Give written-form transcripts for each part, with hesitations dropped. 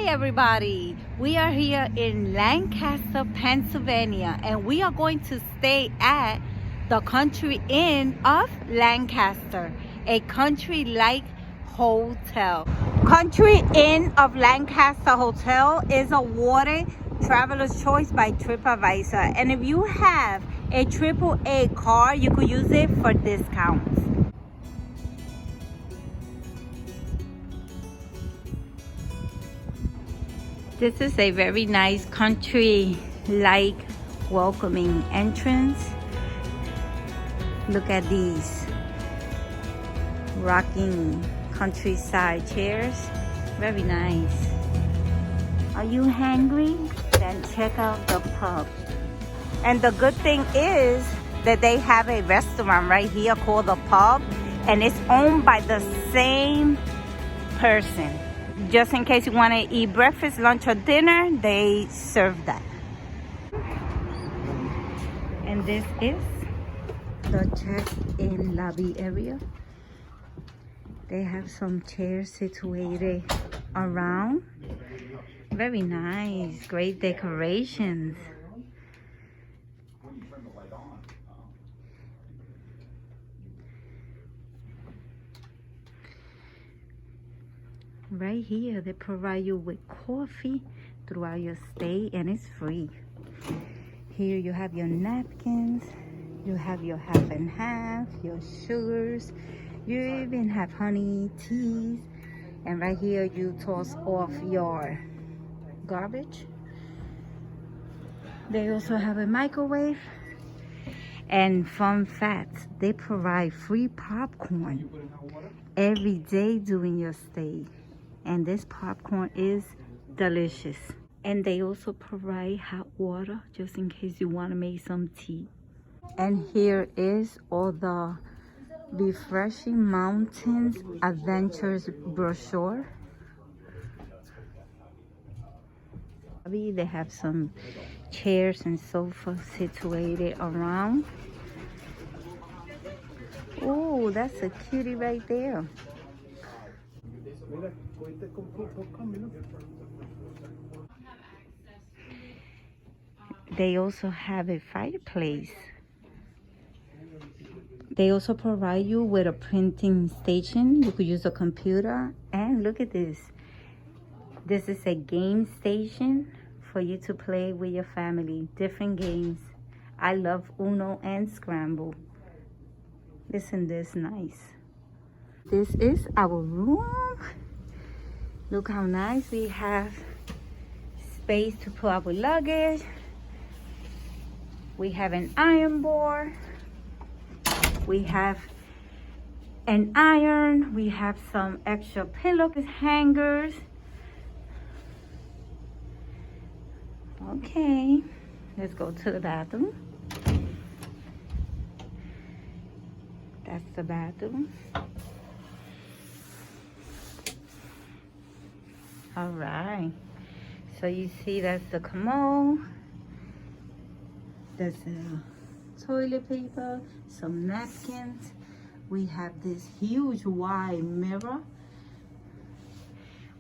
Everybody, we are here in Lancaster, Pennsylvania, and we are going to stay at the Country Inn of Lancaster, a country-like hotel. Country Inn of Lancaster Hotel is awarded Traveler's Choice by TripAdvisor, and if you have a AAA card, you could use it for discounts. This is a very nice country-like welcoming entrance. Look at these rocking countryside chairs. Very nice. Are you hungry? Then check out the pub. And the good thing is that they have a restaurant right here called the Pub, and it's owned by the same person. Just in case you want to eat breakfast, lunch, or dinner, they serve that. And this is the check-in lobby area. They have some chairs situated around. Very nice, great decorations. Right here, they provide you with coffee throughout your stay, and it's free. Here you have your napkins, you have your half and half, your sugars, you even have honey, teas, and right here you toss off your garbage. They also have a microwave. And fun fact, they provide free popcorn every day during your stay. And this popcorn is delicious. And they also provide hot water just in case you want to make some tea. And here is all the Refreshing Mountains Adventures brochure. They have some chairs and sofas situated around. Oh, that's a cutie right there. They also have a fireplace. They also provide you with a printing station. You could use a computer. And look at this. This is a game station for you to play with your family. Different games. I love Uno and Scramble. Isn't this nice? This is our room. Look how nice. We have space to put our luggage. We have an iron board. We have an iron. We have some extra pillow hangers. Okay, let's go to the bathroom. That's the bathroom. All right, so you see that's the commode. There's a toilet paper, some napkins. We have this huge wide mirror.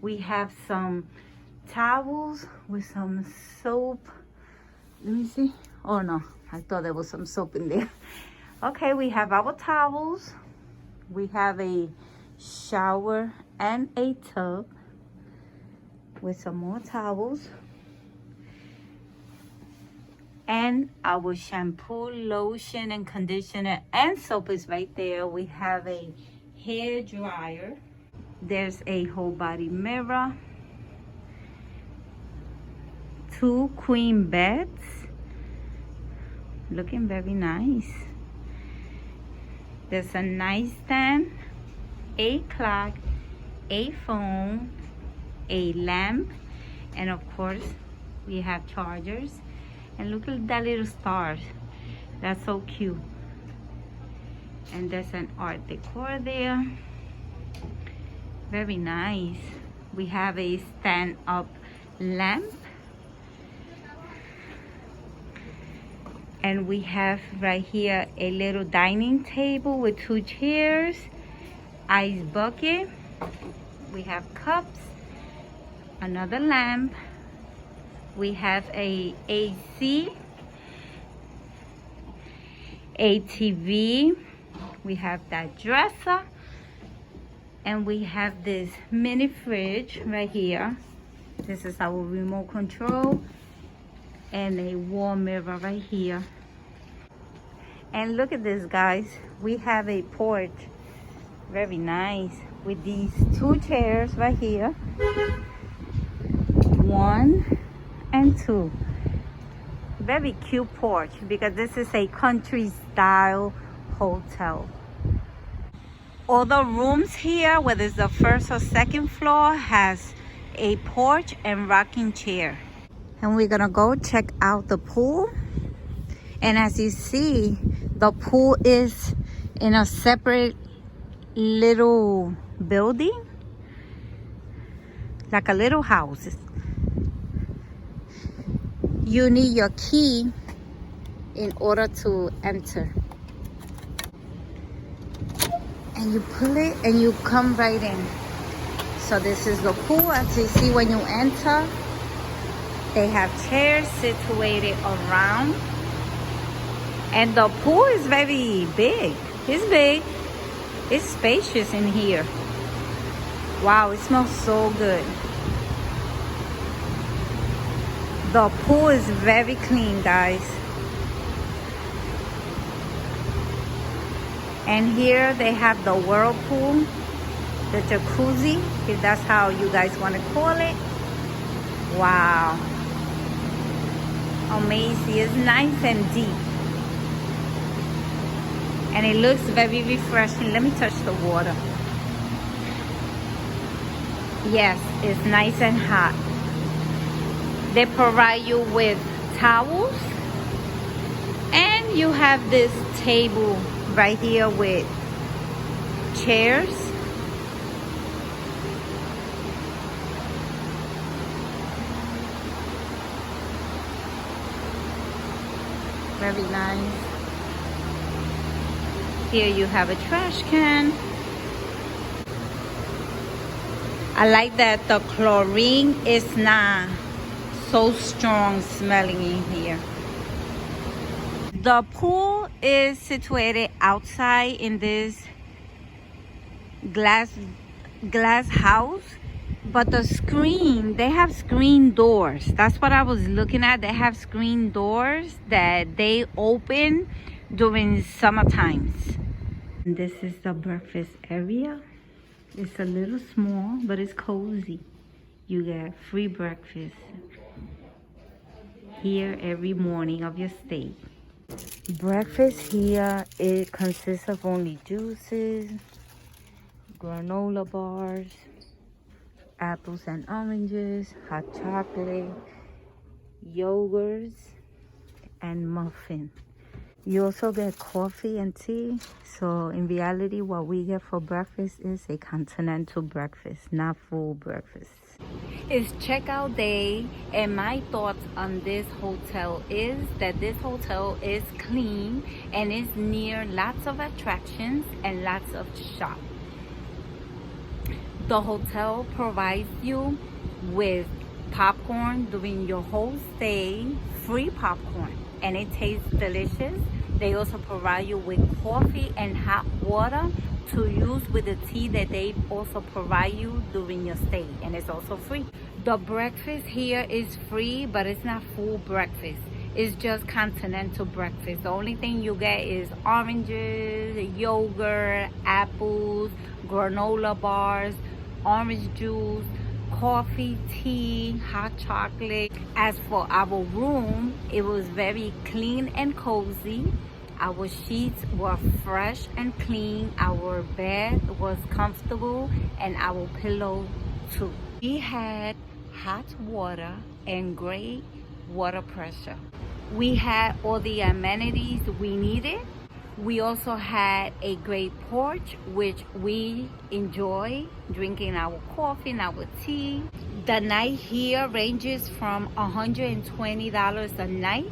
We have some towels with some soap. Let me see. Oh no, I thought there was some soap in there. Okay, we have our towels. We have a shower and a tub with some more towels. And our shampoo, lotion, and conditioner and soap is right there. We have a hair dryer. There's a whole body mirror. 2 queen beds. Looking very nice. There's a nightstand, a clock, a phone, a lamp, and of course we have chargers. And look at that little stars. That's so cute. And there's an art decor there. Very nice. We have a stand-up lamp. And we have right here a little dining table with 2 chairs, ice bucket. We have cups, Another lamp. We have a AC, a TV. We have that dresser, and we have this mini fridge right here. This is our remote control, and a wall mirror right here. And look at this, guys. We have a porch, very nice, with these 2 chairs right here, 1 and 2. Very cute porch, because this is a country style hotel. All the rooms here, whether it's the 1st or 2nd floor, has a porch and rocking chair. And we're gonna go check out the pool. And as you see, the pool is in a separate little building, like a little house. You need your key in order to enter. And you pull it and you come right in. So this is the pool. As you see when you enter, they have chairs situated around. And the pool is very big. It's big. It's spacious in here. Wow, it smells so good. The pool is very clean, guys. And here they have the whirlpool, the jacuzzi, if that's how you guys want to call it. Wow. Amazing. It's nice and deep. And it looks very refreshing. Let me touch the water. Yes, it's nice and hot. They provide you with towels. And you have this table right here with chairs. Very nice. Here you have a trash can. I like that the chlorine is not so strong smelling in here. The pool is situated outside in this glass house, but the screen, they have screen doors. That's what I was looking at. They have screen doors that they open during summer times. This is the breakfast area. It's a little small, but it's cozy. You get free breakfast here every morning of your stay. Breakfast here, it consists of only juices, granola bars, apples and oranges, hot chocolate, yogurts, and muffin. You also get coffee and tea. So in reality, what we get for breakfast is a continental breakfast, not full breakfast. It's checkout day, and my thoughts on this hotel is that this hotel is clean and is near lots of attractions and lots of shops. The hotel provides you with popcorn during your whole stay, free popcorn, and it tastes delicious. They also provide you with coffee and hot water to use with the tea that they also provide you during your stay, and it's also free. The breakfast here is free, but it's not full breakfast. It's just continental breakfast. The only thing you get is oranges, yogurt, apples, granola bars, orange juice, coffee, tea, hot chocolate. As for our room, it was very clean and cozy. Our sheets were fresh and clean. Our bed was comfortable, and our pillow too. We had hot water and great water pressure. We had all the amenities we needed. We also had a great porch, which we enjoy drinking our coffee and our tea. The night here ranges from $120 a night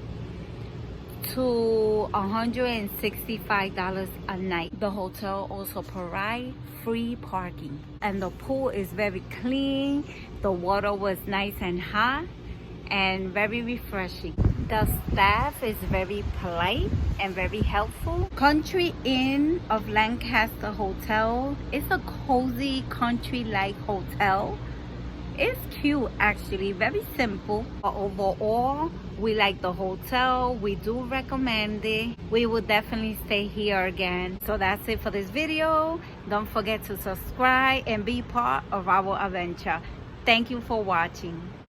to $165 a night. The hotel also provides free parking, and the pool is very clean. The water was nice and hot and very refreshing. The staff is very polite and very helpful. Country Inn of Lancaster Hotel is a cozy country-like hotel. It's cute, actually, very simple. Overall, we like the hotel. We do recommend it. We will definitely stay here again. So that's it for this video. Don't forget to subscribe and be part of our adventure. Thank you for watching.